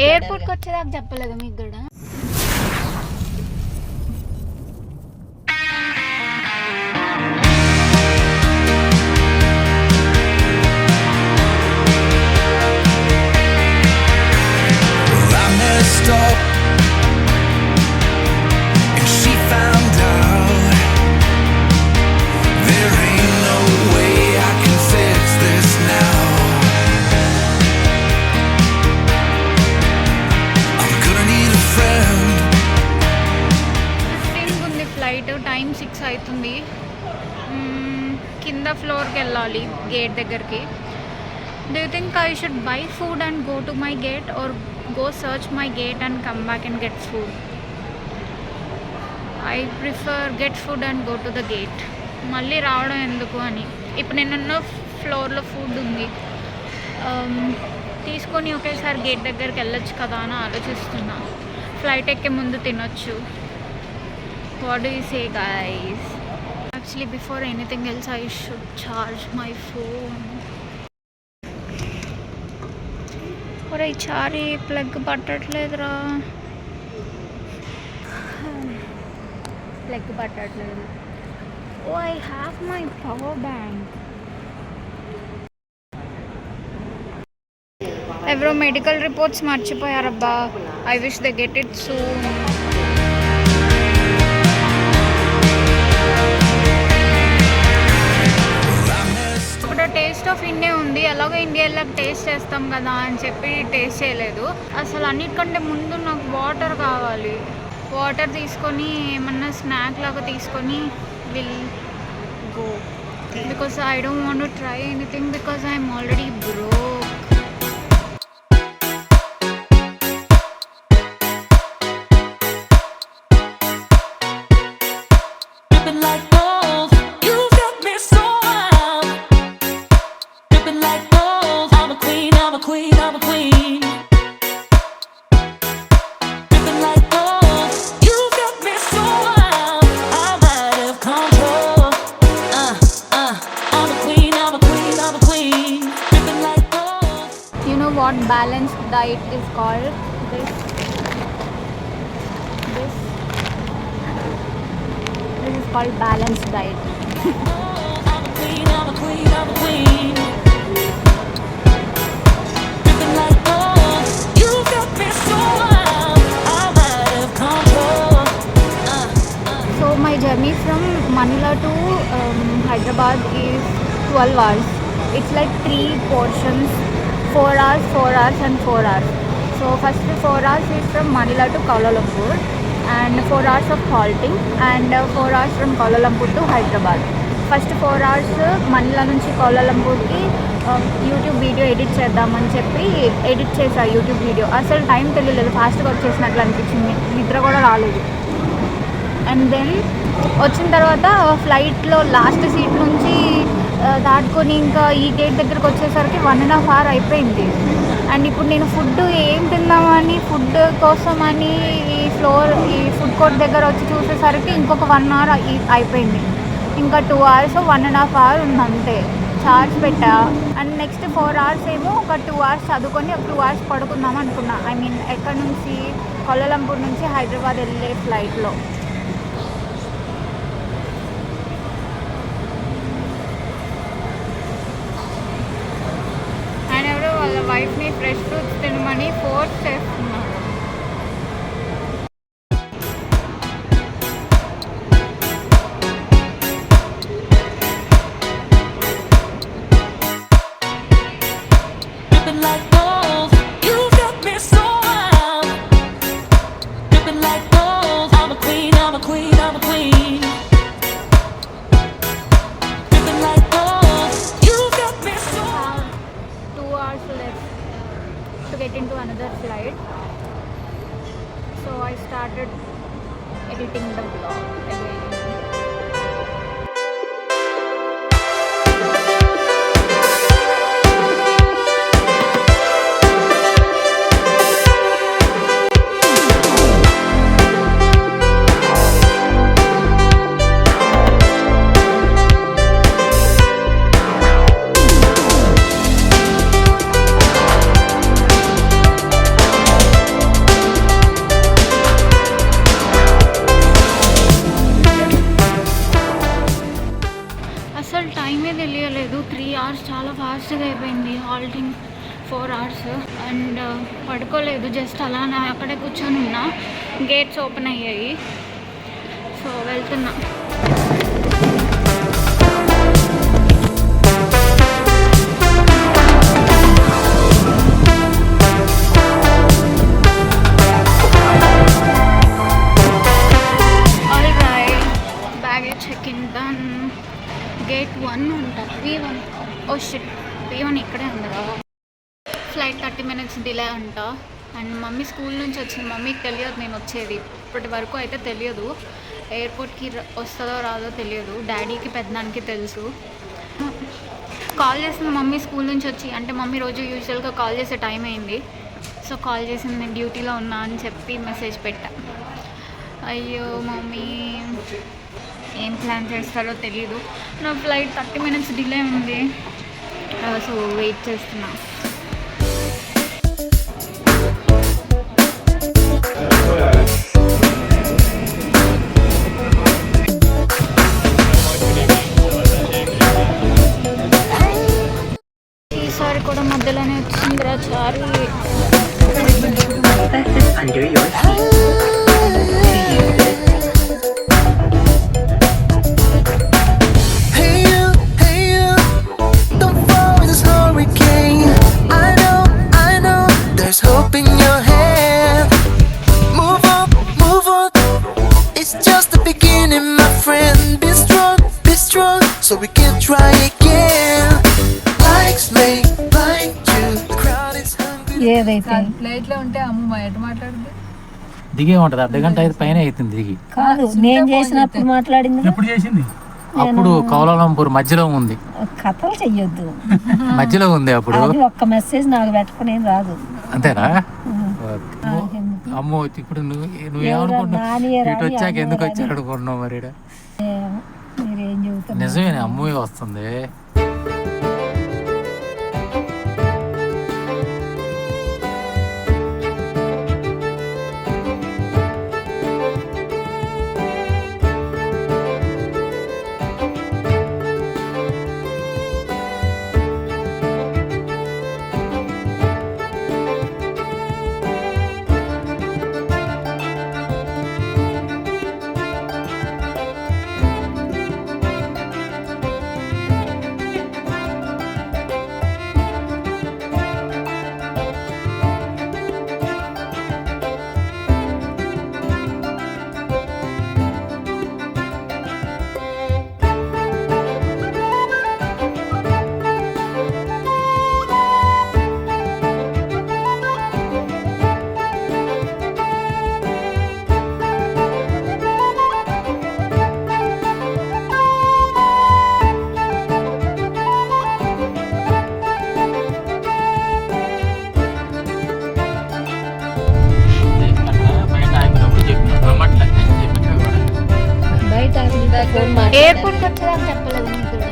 ఎయిర్పోర్ట్కి వచ్చేదాకా చెప్పలేదు మీకు కూడా. టైం 6 అవుతుంది. కింద ఫ్లోర్కి వెళ్ళాలి గేట్ దగ్గరికి. Do you think I should buy food and go to my gate or go search my gate and come back and get food? I prefer get food and go to the gate. మళ్ళీ రావడం ఎందుకు అని. ఇప్పుడు నేనున్న ఫ్లోర్లో food ఉంది, తీసుకొని ఒకేసారి గేట్ దగ్గరికి వెళ్ళొచ్చు కదా అని ఆలోచిస్తున్నా. ఫ్లైట్ ఎక్కే ముందు తినొచ్చు. What do you say, guys? Actually, before anything else, I should charge my phone. Or I charge plug పట్టట్లేదురా. Plug పట్టట్లేదు. Oh, I have my power bank. ఎవరో మెడికల్ రిపోర్ట్స్ మర్చిపోయారబ్బా. I wish they get it soon. Taste of India ఉంది, ఎలాగో India వెళ్ళాక taste చేస్తాం కదా అని చెప్పి టేస్ట్ చేయలేదు. అసలు అన్నిటికంటే ముందు నాకు వాటర్ కావాలి. వాటర్ తీసుకొని ఏమన్నా స్నాక్ లాగా తీసుకొని will go, because I don't want to try anything because I'm already broke. What balanced diet is called? This is called balanced diet. I'm a queen, I'm a queen, I'm a queen. Dripping like gold, you got me so wild, I'm out of control. So my journey from Manila to Hyderabad is 12 hours. It's like 3 portions. 4 hours, 4 hours and 4 hours. So first 4 hours is from Manila to Kuala Lumpur and 4 hours of halting and 4 hours from Kuala Lumpur to Hyderabad. First 4 hours Manila నుంచి Kuala Lumpurకి YouTube video edit చేద్దామని చెప్పి edit చేసా YouTube video. అసలు time తెలియలేదు, ఫాస్ట్గా వచ్చేసినట్లు అనిపించింది, నిద్ర కూడా రాలేదు. అండ్ దెన్ వచ్చిన తర్వాత ఫ్లైట్లో లాస్ట్ సీట్ నుంచి దాటుకొని ఇంకా ఈ గేట్ దగ్గరకు వచ్చేసరికి 1.5 hour అయిపోయింది. అండ్ ఇప్పుడు నేను ఫుడ్ ఏం తిందామని ఫుడ్ కోసం అని ఈ ఫుడ్ కోర్ట్ దగ్గర వచ్చి చూసేసరికి ఇంకొక 1 hour అయిపోయింది. ఇంకా 2 hours 1.5 hour ఉంది అంతే. చార్జ్ పెట్టా. అండ్ నెక్స్ట్ 4 hours ఏమో ఒక 2 hours చదువుకొని ఒక 2 hours పడుకుందాం అనుకున్నా. ఐ మీన్ ఎక్కడి నుంచి కోలాలంపూర్ నుంచి హైదరాబాద్ వెళ్ళే ఫ్లైట్లో. వాళ్ళ వైఫ్ని ఫ్రెష్ ఫ్రూట్స్ తినమని ఫోర్స్ చేస్తున్నారు. To get into another flight. తెలియలేదు. 3 hours చాలా ఫాస్ట్గా అయిపోయింది. హాల్టింగ్ 4 hours అండ్ పడుకోలేదు. జస్ట్ అలా అక్కడే కూర్చొని ఉన్నా. గేట్స్ ఓపెన్ అయ్యాయి. సో వెళ్తున్నా. గేట్ 1 అంట. V1. ఓ షిట్, V1 ఇక్కడే ఉందా? ఫ్లైట్ 30 minutes డిలే అంట. అండ్ మమ్మీ స్కూల్ నుంచి వచ్చింది. మమ్మీకి తెలియదు నేను వచ్చేది. ఇప్పటి వరకు అయితే తెలియదు. ఎయిర్పోర్ట్కి వస్తుందో రాదో తెలియదు. డాడీకి పెద్దనానికి తెలుసు. కాల్ చేసింది మమ్మీ స్కూల్ నుంచి వచ్చి. అంటే మమ్మీ రోజు యూజువల్గా కాల్ చేసే టైం అయింది. సో కాల్ చేసింది, నేను డ్యూటీలో ఉన్నా అని చెప్పి మెసేజ్ పెట్టా. అయ్యో మమ్మీ ఏం ప్లాన్ చేస్తారో తెలీదు. నా ఫ్లైట్ 30 minutes డిలే ఉంది. సో వెయిట్ చేస్తున్నా. ఈసారి కూడా మధ్యలోనే వచ్చిందిరా చారి. So we can try again. Likes me like you. The crowd is hungry. ఏదైతే ఫ్లైట్ లో ఉంటే అమ్మ ఎటు మాట్లాడుతుంది? దిగే ఉంటది. అర్ధగంట అయితే పైన అవుతుంది దిగి. కాదు, నేను చేసినప్పుడు మాట్లాడింది. ఎప్పుడు చేసింది? అప్పుడు కౌలాలంపూర్ మధ్యలో ఉంది. కథలు చెయ్యొద్దు. మధ్యలో ఉంది అప్పుడు. అది ఒక్క మెసేజ్ నాకు పెట్టుకునే రాదు. అంతేనా? అమ్మో ఇప్పుడు నువ్వేమనుకుంటున్నావు? ఇటు వచ్చాక ఎందుకు వచ్చారు అనుకుంటున్నావు? మరి మీరేం చెబుతారు? నిజమే, అమ్మాయి వస్తుంది. ఎయిర్పోర్ట్కి వచ్చేదాకా చెప్పలేదు నీకు కూడా.